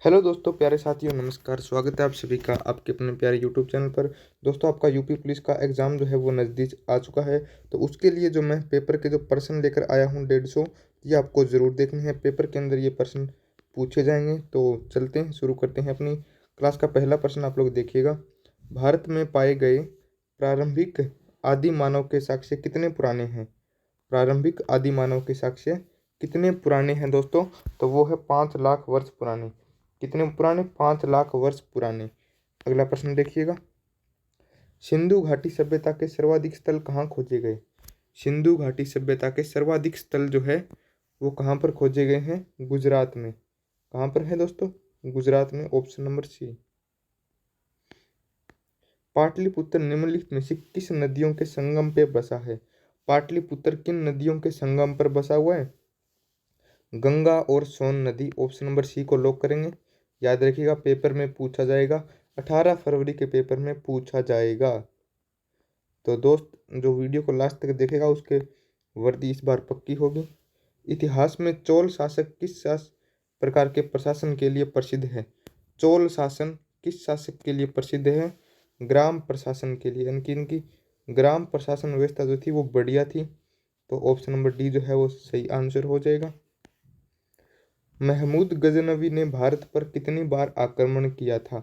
Hello दोस्तों, प्यारे साथियों, नमस्कार। स्वागत है आप सभी का आपके अपने प्यारे यूट्यूब चैनल पर। दोस्तों, आपका यूपी पुलिस का एग्ज़ाम जो है वो नज़दीक आ चुका है। तो उसके लिए जो मैं पेपर के जो प्रश्न लेकर आया हूँ 150, ये आपको ज़रूर देखने हैं। पेपर के अंदर ये प्रश्न पूछे जाएंगे। तो चलते हैं, शुरू करते हैं अपनी क्लास का पहला प्रश्न। आप लोग देखिएगा। भारत में पाए गए प्रारंभिक आदि मानव के साक्ष्य कितने पुराने हैं? प्रारंभिक आदि मानव के साक्ष्य कितने पुराने हैं दोस्तों? तो वो है 5 लाख वर्ष पुराने। कितने पुराने? 5 लाख वर्ष पुराने। अगला प्रश्न देखिएगा। सिंधु घाटी सभ्यता के सर्वाधिक स्थल कहाँ खोजे गए? सिंधु घाटी सभ्यता के सर्वाधिक स्थल जो है वो कहाँ पर खोजे गए हैं? गुजरात में। कहाँ पर है दोस्तों? गुजरात में। ऑप्शन नंबर सी। पाटलिपुत्र निम्नलिखित में से किस नदियों के संगम पे बसा है? पाटलिपुत्र किन नदियों के संगम पर बसा हुआ है? गंगा और सोन नदी। ऑप्शन नंबर सी को लॉक करेंगे। याद रखिएगा, पेपर में पूछा जाएगा। 18 फरवरी के पेपर में पूछा जाएगा। तो दोस्त, जो वीडियो को लास्ट तक देखेगा उसके वर्दी इस बार पक्की होगी। इतिहास में चोल शासक किस प्रकार के प्रशासन के लिए प्रसिद्ध है? चोल शासन किस शासक के लिए प्रसिद्ध है? ग्राम प्रशासन के लिए, यानी कि इनकी ग्राम प्रशासन व्यवस्था जो थी वो बढ़िया थी। तो ऑप्शन नंबर डी जो है वो सही आंसर हो जाएगा। महमूद गजनवी ने भारत पर कितनी बार आक्रमण किया था?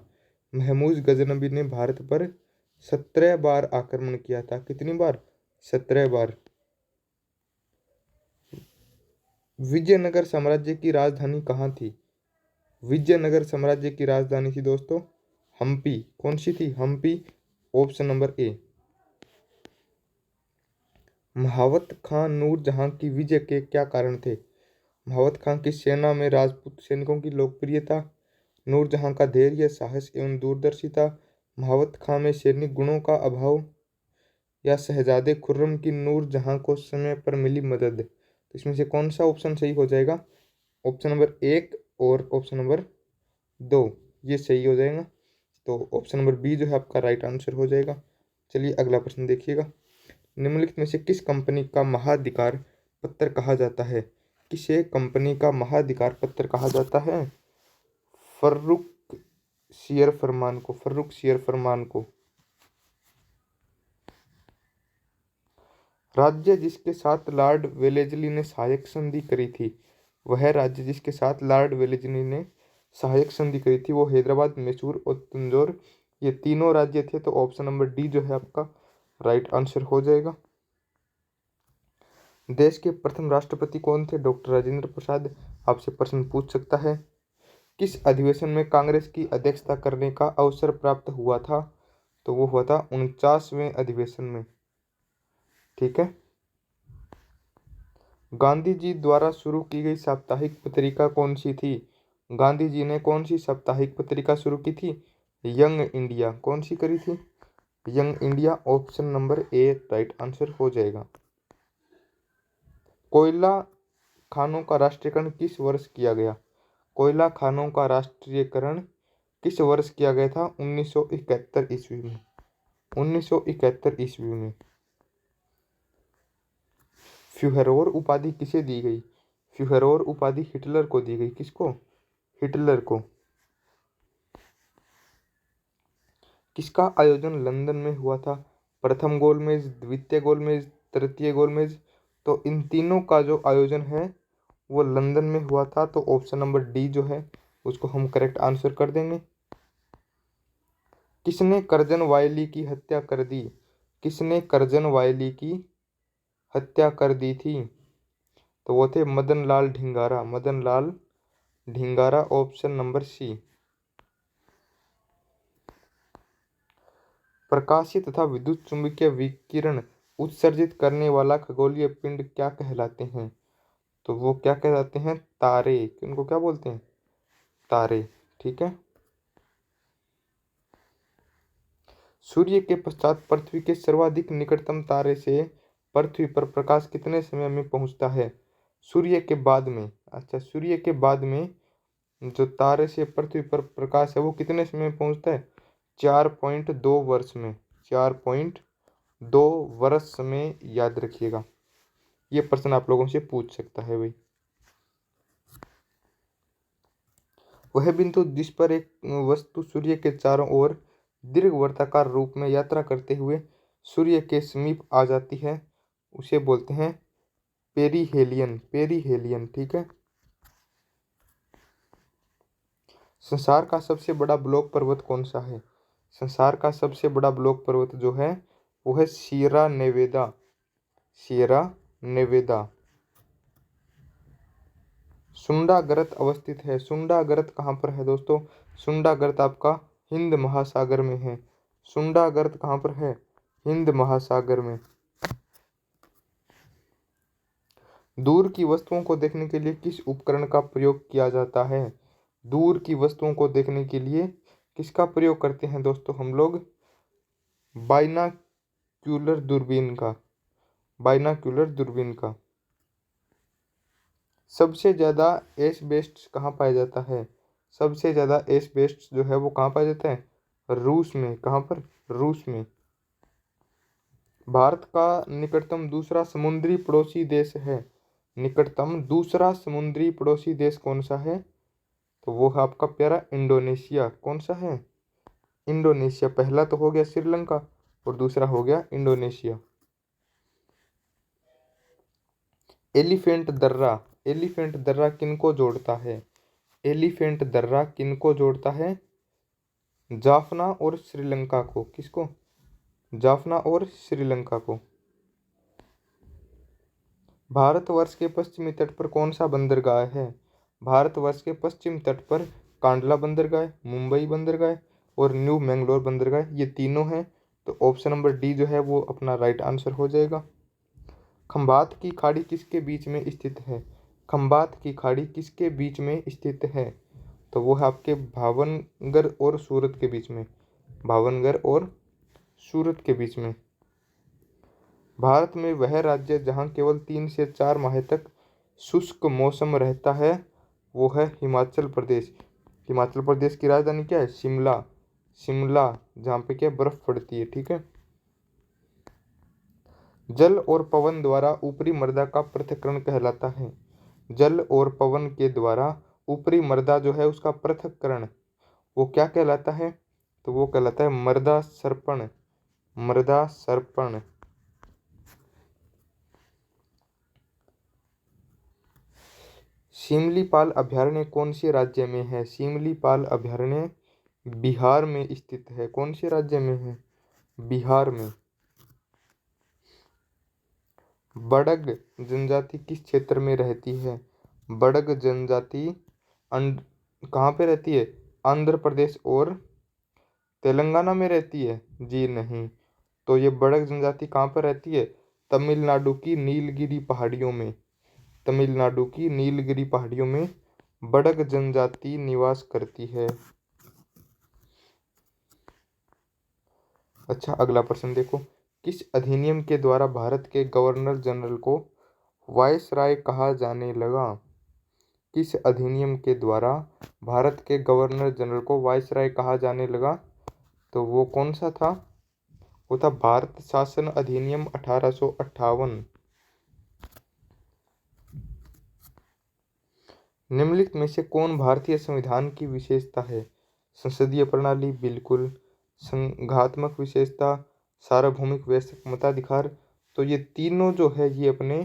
महमूद गजनवी ने भारत पर 17 बार आक्रमण किया था। कितनी बार? 17 बार। विजयनगर साम्राज्य की राजधानी कहाँ थी? विजयनगर साम्राज्य की राजधानी थी दोस्तों हम्पी। कौन सी थी? Hampi. Option number A. Mahabat Khan Noor Jahan की विजय के क्या कारण थे? महावत खां की सेना में राजपूत सैनिकों की लोकप्रियता, नूरजहां का धैर्य, साहस एवं दूरदर्शिता, महावत खां में सैनिक गुणों का अभाव, या शहजादे खुर्रम की नूरजहां को समय पर मिली मदद। तो इसमें से कौन सा ऑप्शन सही हो जाएगा? ऑप्शन नंबर 1 और ऑप्शन नंबर 2 ये सही हो जाएगा। तो ऑप्शन नंबर बी जो है आपका राइट आंसर हो जाएगा। चलिए अगला प्रश्न देखिएगा। निम्नलिखित में से किस कंपनी का महाधिकार पत्र कहा जाता है? किसे कंपनी का महाधिकार पत्र कहा जाता है? फर्रुख शेयर फरमान को। फर्रुख शेयर फरमान को। राज्य जिसके साथ लॉर्ड वेलेस्ली ने सहायक संधि करी थी, वह राज्य जिसके साथ लॉर्ड वेलेस्ली ने सहायक संधि करी थी वो हैदराबाद, मैसूर और तंजौर, ये तीनों राज्य थे। तो ऑप्शन नंबर डी जो है आपका राइट आंसर हो जाएगा। देश के प्रथम राष्ट्रपति कौन थे? डॉक्टर राजेंद्र प्रसाद। आपसे प्रश्न पूछ सकता है। किस अधिवेशन में कांग्रेस की अध्यक्षता करने का अवसर प्राप्त हुआ था? तो वो हुआ था 49वें अधिवेशन में। ठीक है। गांधी जी द्वारा शुरू की गई साप्ताहिक पत्रिका कौन सी थी? गांधी जी ने कौन सी साप्ताहिक पत्रिका शुरू की थी? Young India. कौन सी करी थी? Young India. ऑप्शन नंबर ए राइट आंसर हो जाएगा। कोयला खानों का राष्ट्रीयकरण किस वर्ष किया गया? कोयला खानों का राष्ट्रीयकरण किस वर्ष किया गया था? 1971 ईस्वी में। 1971 ईस्वी में। फ्यूहरोर उपाधि किसे दी गई? फ्यूहरोर उपाधि हिटलर को दी गई। किसको? हिटलर को। किसका आयोजन लंदन में हुआ था? प्रथम गोलमेज, द्वितीय गोलमेज, तृतीय गोलमेज। तो इन तीनों का जो आयोजन है वो लंदन में हुआ था। तो ऑप्शन नंबर डी जो है उसको हम करेक्ट आंसर कर देंगे। किसने कर्जन वायली की हत्या कर दी? किसने कर्जन वायली की हत्या कर दी थी? तो वो थे Madan Lal Dhingra. Madan Lal Dhingra. Option number C. प्रकाशीय तथा विद्युत चुंबकीय विकिरण उत्सर्जित करने वाला खगोलीय पिंड क्या कहलाते हैं? तो वो क्या कहलाते हैं? तारे। इनको क्या बोलते हैं? तारे। ठीक है। सूर्य के पश्चात पृथ्वी के सर्वाधिक निकटतम तारे से पृथ्वी पर प्रकाश कितने समय में पहुंचता है? सूर्य के बाद में। अच्छा, सूर्य के बाद में जो तारे से पृथ्वी पर प्रकाश है वो कितने समय में पहुंचता है? 4.2 वर्ष में। 4.2 वर्ष में। याद रखिएगा, ये प्रश्न आप लोगों से पूछ सकता है भाई। वह बिंदु जिस पर एक वस्तु सूर्य के चारों ओर दीर्घवृत्ताकार रूप में यात्रा करते हुए सूर्य के समीप आ जाती है उसे बोलते हैं पेरीहेलियन। पेरीहेलियन, ठीक है। संसार का सबसे बड़ा ब्लॉक पर्वत कौन सा है? संसार का सबसे बड़ा ब्लॉक पर्वत जो है वो है सियरा नेवेदा। Sierra Nevada. सुंडागर्त अवस्थित है। सुंडागर्त कहाँ पर है दोस्तों? सुंडागर्त आपका हिंद महासागर में है। सुंडागर्त कहाँ पर है? हिंद महासागर में। दूर की वस्तुओं को देखने के लिए किस उपकरण का प्रयोग किया जाता है? दूर की वस्तुओं को देखने के लिए किसका प्रयोग करते हैं दोस्तों हम लोग? बाइनाक्यूलर दूरबीन का। बाइनाक्यूलर दूरबीन का। सबसे ज़्यादा एस्बेस्टस कहाँ पाया जाता है? सबसे ज़्यादा एस्बेस्टस जो है वो कहाँ पाया जाता है? रूस में। कहाँ पर? रूस में। भारत का निकटतम दूसरा समुद्री पड़ोसी देश है। निकटतम दूसरा समुद्री पड़ोसी देश कौन सा है? तो वो है आपका प्यारा इंडोनेशिया। कौन सा है? इंडोनेशिया। पहला तो हो गया श्रीलंका और दूसरा हो गया इंडोनेशिया। एलिफेंट दर्रा। एलिफेंट दर्रा किनको जोड़ता है? एलिफेंट दर्रा किनको जोड़ता है? जाफना और श्रीलंका को। किसको? जाफना और श्रीलंका को। भारतवर्ष के पश्चिमी तट पर कौन सा बंदरगाह है? भारतवर्ष के पश्चिम तट पर कांडला बंदरगाह, मुंबई बंदरगाह और न्यू मैंगलोर बंदरगाह, ये तीनों हैं। तो ऑप्शन नंबर डी जो है वो अपना राइट आंसर हो जाएगा। खंबात की खाड़ी किसके बीच में स्थित है? खंबात की खाड़ी किसके बीच में स्थित है? तो वो है आपके भावनगर और सूरत के बीच में। भावनगर और सूरत के बीच में। भारत में वह राज्य जहाँ केवल 3 से 4 माह तक शुष्क मौसम रहता है वो है हिमाचल प्रदेश। हिमाचल प्रदेश की राजधानी क्या है? शिमला। शिमला, जहाँ पे क्या बर्फ पड़ती है, ठीक है। जल और पवन द्वारा ऊपरी मृदा का पृथक्करण कहलाता है। जल और पवन के द्वारा ऊपरी मृदा जो है उसका पृथक्करण वो क्या कहलाता है? तो वो कहलाता है मृदा सर्पण। मृदा सर्पण। सिमलीपाल अभयारण्य कौन से राज्य में है? सिमलीपाल अभयारण्य बिहार में स्थित है। कौन से राज्य में है? बिहार में। बड़ग जनजाति किस क्षेत्र में रहती है? बड़ग जनजाति कहाँ पे रहती है? आंध्र प्रदेश और तेलंगाना में रहती है? जी नहीं। तो ये बड़ग जनजाति कहाँ पर रहती है? तमिलनाडु की नीलगिरी पहाड़ियों में। तमिलनाडु की नीलगिरी पहाड़ियों में बड़ग जनजाति निवास करती है। अच्छा, अगला प्रश्न देखो। किस अधिनियम के द्वारा भारत के गवर्नर जनरल को वायसराय कहा जाने लगा? किस अधिनियम के द्वारा भारत के गवर्नर जनरल को वायसराय कहा जाने लगा? तो वो कौन सा था? वो था भारत शासन अधिनियम 1858। निम्नलिखित में से कौन भारतीय संविधान की विशेषता है? संसदीय प्रणाली, बिल्कुल। संघात्मक विशेषता, सार्वभौमिक वैश्विक मताधिकार। तो ये तीनों जो है ये अपने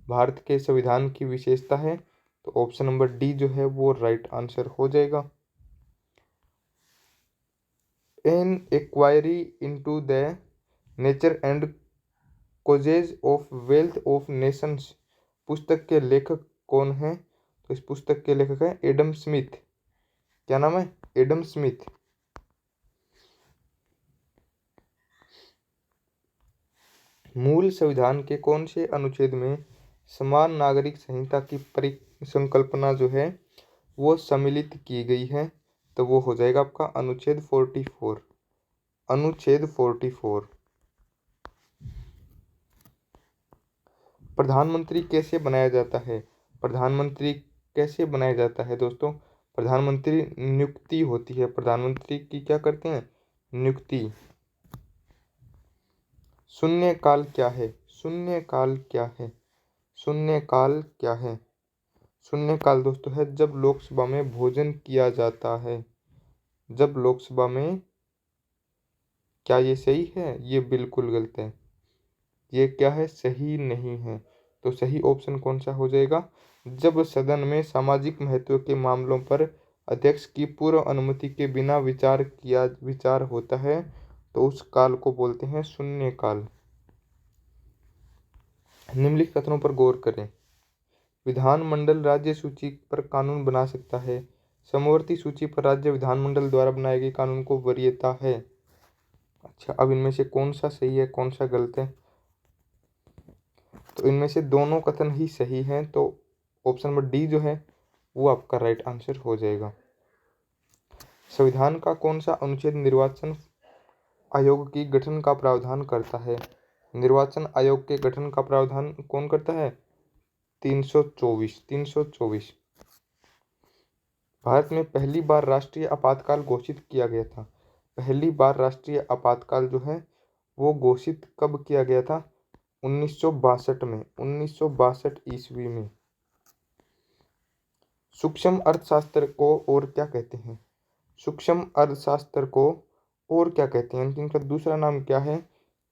भारत के संविधान की विशेषता है। तो ऑप्शन नंबर डी जो है वो राइट आंसर हो जाएगा। An inquiry into the nature and causes of wealth of nations पुस्तक के लेखक कौन है? तो इस पुस्तक के लेखक है एडम स्मिथ। क्या नाम है? Adam Smith. मूल संविधान के कौन से अनुच्छेद में समान नागरिक संहिता की परिसंकल्पना जो है वो सम्मिलित की गई है? तो वो हो जाएगा आपका अनुच्छेद 44। अनुच्छेद 44। प्रधानमंत्री कैसे बनाया जाता है? प्रधानमंत्री कैसे बनाया जाता है दोस्तों? प्रधानमंत्री नियुक्ति होती है। प्रधानमंत्री की क्या करते हैं? नियुक्ति। शून्यकाल क्या है? शून्यकाल क्या है? शून्यकाल क्या है? शून्यकाल दोस्तों है जब लोकसभा में भोजन किया जाता है। जब लोकसभा में, क्या ये सही है? ये बिल्कुल गलत है। ये क्या है? सही नहीं है। तो सही ऑप्शन कौन सा हो जाएगा? जब सदन में सामाजिक महत्व के मामलों पर अध्यक्ष की पूर्व अनुमति के बिना विचार होता है तो उस काल को बोलते हैं शून्यकाल। निम्नलिखित कथनों पर गौर करें। विधानमंडल राज्य सूची पर कानून बना सकता है। समवर्ती सूची पर राज्य विधानमंडल द्वारा बनाए गए कानून को वरीयता है। अच्छा, अब इनमें से कौन सा सही है, कौन सा गलत है? तो इनमें से दोनों कथन ही सही हैं, तो ऑप्शन नंबर डी जो है वो आपका राइट आंसर हो जाएगा। संविधान का कौन सा अनुच्छेद निर्वाचन आयोग की गठन का प्रावधान करता है? निर्वाचन आयोग के गठन का प्रावधान कौन करता है? 324। भारत में पहली बार राष्ट्रीय आपातकाल घोषित किया गया था। पहली बार राष्ट्रीय आपातकाल जो है वो घोषित कब किया गया था? 1962 में, 1962 ईस्वी में। सूक्ष्म अर्थशास्त्र को और क्या कहते हैं? सूक्ष्म अर्थशास्त्र को और क्या कहते हैं? इनका दूसरा नाम क्या है?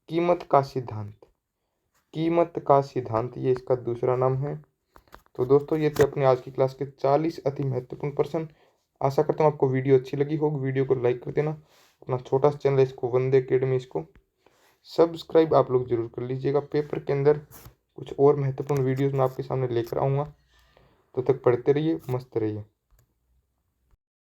कीमत का सिद्धांत। कीमत का सिद्धांत, ये इसका दूसरा नाम है। तो दोस्तों ये थे अपने आज की क्लास के 40 अति महत्वपूर्ण प्रश्न। आशा करता हूँ आपको वीडियो अच्छी लगी होगी। वीडियो को लाइक कर देना। अपना छोटा सा चैनल है इसको वंदे अकेडमी, इसको सब्सक्राइब आप लोग जरूर कर लीजिएगा। पेपर के अंदर कुछ और महत्वपूर्ण वीडियोस मैं आपके सामने लेकर आऊँगा। तो तक पढ़ते रहिए, मस्त रहिए।